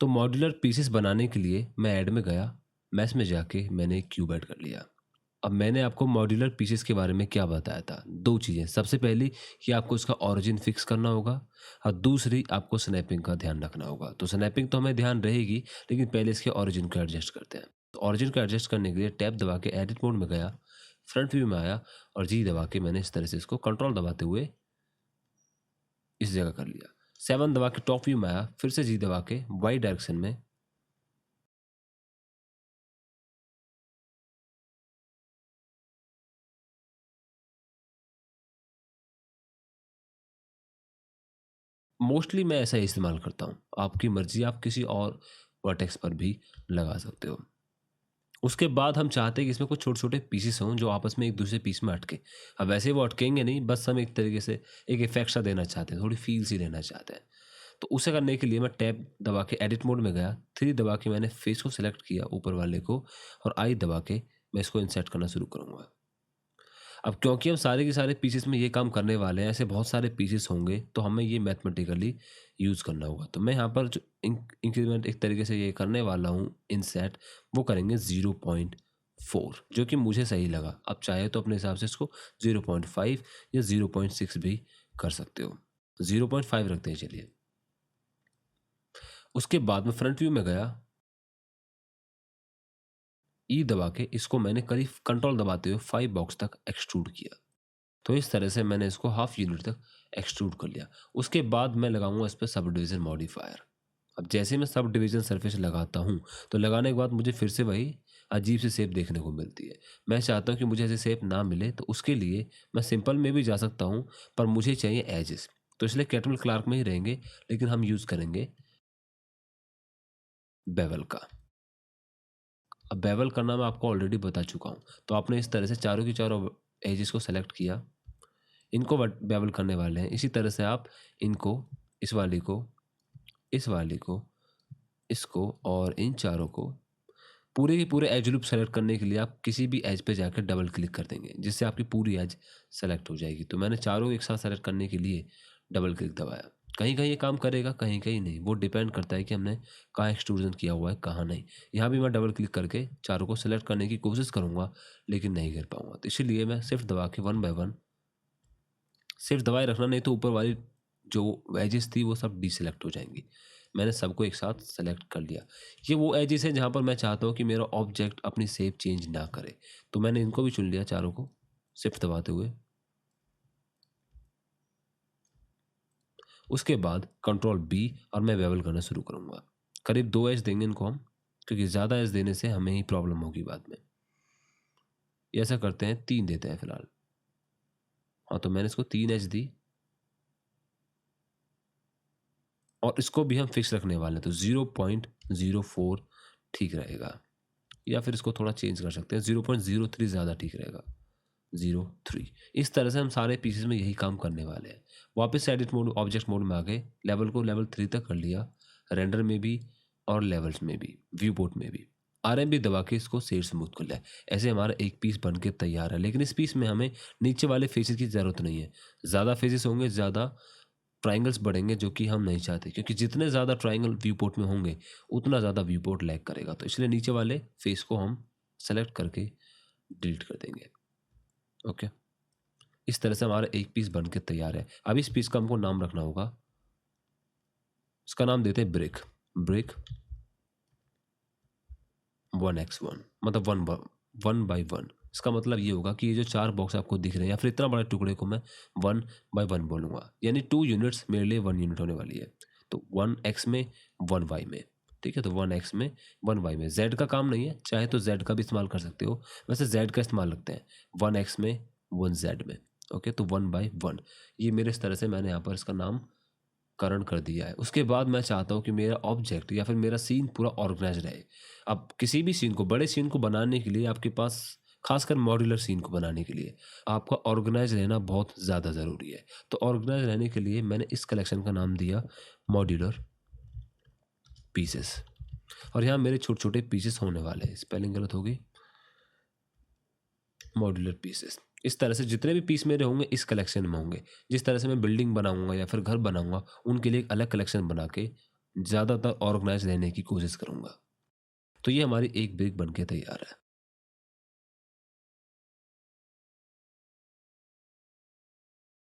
तो modular pieces बनाने के लिए मैं ऐड में गया, मैश में जाके मैंने एक क्यूब ऐड कर लिया। अब मैंने आपको मॉड्यूलर पीसेस के बारे में क्या बताया था? 2 चीज़ें, सबसे पहली कि आपको इसका ओरिजिन फिक्स करना होगा और दूसरी आपको स्नैपिंग का ध्यान रखना होगा। तो स्नैपिंग तो हमें ध्यान रहेगी, लेकिन पहले इसके ओरिजिन को एडजस्ट करते हैं। तो ओरिजिन को एडजस्ट करने के लिए टैब दबा के एडिट मोड में गया, फ्रंट व्यू में आया और जी दबा के मैंने इस तरह से इसको कंट्रोल दबाते हुए इस जगह कर लिया। 7 दबा के टॉप व्यू में आया, फिर से जी दबा के वाई डायरेक्शन में मोस्टली मैं ऐसा ही इस्तेमाल करता हूँ। आपकी मर्ज़ी, आप किसी और वर्टेक्स पर भी लगा सकते हो। उसके बाद हम चाहते हैं कि इसमें कुछ छोटे-छोटे पीसेस हों जो आपस में एक दूसरे पीस में अटके। अब वैसे वो अटकेंगे नहीं, बस हम एक तरीके से एक इफ़ेक्ट सा देना चाहते हैं, थोड़ी फ़ील सी देना चाहते हैं। तो उसे करने के लिए मैं टैब दबा के एडिट मोड में गया, 3 दबा के मैंने फेस को सेलेक्ट किया ऊपर वाले को और आई दबा के मैं इसको इंसर्ट करना शुरू करूँगा। अब क्योंकि हम सारे के सारे पीसेस में ये काम करने वाले हैं, ऐसे बहुत सारे पीसेस होंगे, तो हमें ये मैथमेटिकली यूज़ करना होगा। तो मैं यहाँ पर जो इंक्रीमेंट एक तरीके से ये करने वाला हूँ इनसेट, वो करेंगे 0.4 जो कि मुझे सही लगा। अब चाहे तो अपने हिसाब से इसको 0.5 या 0.6 भी कर सकते हो। 0.5 रखते हैं चलिए। उसके बाद मैं फ्रंट व्यू में गया, ई दबा के इसको मैंने करीब कंट्रोल दबाते हुए 5 बॉक्स तक एक्सट्रूड किया। तो इस तरह से मैंने इसको हाफ यूनिट तक एक्सट्रूड कर लिया। उसके बाद मैं लगाऊँगा इस पे सब डिवीज़न मॉडिफ़ायर। अब जैसे मैं सब डिवीज़न सरफेस लगाता हूँ, तो लगाने के बाद मुझे फिर से वही अजीब सी शेप देखने को मिलती है। मैं चाहता हूँ कि मुझे ऐसी शेप ना मिले, तो उसके लिए मैं सिंपल में भी जा सकता हूँ, पर मुझे चाहिए एजेस। तो इसलिए कैटल क्लार्क में ही रहेंगे, लेकिन हम यूज़ करेंगे बेवल का। अब बेवल करना मैं आपको ऑलरेडी बता चुका हूँ। तो आपने इस तरह से चारों की चारों एजेस को सेलेक्ट किया, इनको बट बेवल करने वाले हैं। इसी तरह से आप इनको, इस वाली को, इस वाली को, इसको और इन चारों को पूरे के पूरे एज लूप सेलेक्ट करने के लिए आप किसी भी एज पे जाकर डबल क्लिक कर देंगे, जिससे आपकी पूरी एज सेलेक्ट हो जाएगी। तो मैंने चारों एक साथ सेलेक्ट करने के लिए डबल क्लिक दबाया। कहीं-कहीं ये काम करेगा, कहीं-कहीं नहीं। वो डिपेंड करता है कि हमने कहाँ एक्सट्रूज़न किया हुआ है, कहाँ नहीं। यहाँ भी मैं डबल क्लिक करके चारों को सेलेक्ट करने की कोशिश करूँगा, लेकिन नहीं कर पाऊँगा। तो इसीलिए मैं सिर्फ़ दबा के वन बाय वन सिर्फ दबाए रखना, नहीं तो ऊपर वाली जो एजेस थी वो सब डीसेलेक्ट हो जाएँगी। मैंने सबको एक साथ सेलेक्ट कर लिया। ये वो एजेस हैं जहाँ पर मैं चाहता हूँ कि मेरा ऑब्जेक्ट अपनी शेप चेंज ना करे। तो मैंने इनको भी चुन लिया चारों को, शिफ्ट दबाते हुए। उसके बाद कंट्रोल बी और मैं बेवल करना शुरू करूँगा। करीब 2 एज देंगे इनको हम, क्योंकि ज़्यादा एज देने से हमें ही प्रॉब्लम होगी बाद में। ये ऐसा करते हैं, 3 देते हैं फिलहाल। हाँ, तो मैंने इसको 3 एज दी और इसको भी हम फिक्स रखने वाले हैं, तो 0.04 ठीक रहेगा। या फिर इसको थोड़ा चेंज कर सकते हैं, 0.03 ज़्यादा ठीक रहेगा, 03। इस तरह से हम सारे पीसेस में यही काम करने वाले हैं। वापस एडिट मोड, ऑब्जेक्ट मोड में आ गए, लेवल को लेवल 3 तक कर लिया, रेंडर में भी और लेवल्स में भी, व्यू पोर्ट में भी। आरएमबी दबा के इसको शेड स्मूथ कर लिया। ऐसे हमारा एक पीस बन के तैयार है, लेकिन इस पीस में हमें नीचे वाले फेसेस की ज़रूरत नहीं है। ज़्यादा फेसेस होंगे, ज़्यादा ट्रायंगल्स बढ़ेंगे, जो कि हम नहीं चाहते, क्योंकि जितने ज़्यादा ट्रायंगल व्यू पोर्ट में होंगे, उतना ज़्यादा व्यू पोर्ट लैग करेगा। तो इसलिए नीचे वाले फेस को हम सेलेक्ट करके डिलीट कर देंगे। ओके, इस तरह से हमारा एक पीस बन के तैयार है। अब इस पीस का हमको नाम रखना होगा। इसका नाम देते हैं ब्रिक। ब्रिक 1x1, मतलब 1 बाई 1। इसका मतलब ये होगा कि ये जो 4 बॉक्स आपको दिख रहे हैं या फिर इतना बड़े टुकड़े को मैं 1 बाई 1 बोलूँगा। यानी 2 यूनिट्स मेरे लिए 1 यूनिट होने वाली है। तो 1x में, 1y में। ठीक है? तो 1x में, 1y में। z का काम नहीं है, चाहे तो z का भी इस्तेमाल कर सकते हो। वैसे z का इस्तेमाल रखते हैं। 1x में, 1z में। ओके? तो 1 बाई 1। ये मेरे इस तरह से मैंने यहाँ पर इसका नाम करण कर दिया है। उसके बाद मैं चाहता हूँ कि मेरा ऑब्जेक्ट या फिर मेरा सीन पूरा ऑर्गेनाइज़ रहे। अब किसी भी सीन को, बड़े सीन को बनाने के लिए आपके पास, खासकर मॉड्यूलर सीन को बनाने के लिए, आपका ऑर्गेनाइज़ रहना बहुत ज़्यादा ज़रूरी है। तो ऑर्गेनाइज़ रहने के लिए मैंने इस कलेक्शन का नाम दिया मॉड्यूलर पीसेस। और यहाँ मेरे छोटे-छोटे पीसेस होने वाले हैं। स्पेलिंग गलत हो गई। Modular pieces. इस तरह से जितने भी पीस मेरे होंगे इस कलेक्शन में होंगे। जिस तरह से मैं बिल्डिंग बनाऊँगा या फिर घर बनाऊँगा, उनके लिए एक अलग कलेक्शन बना के ज़्यादातर ऑर्गेनाइज़ रहने की कोशिश करूँगा। तो ये हमारी एक ब्रिक बन के तैयार है।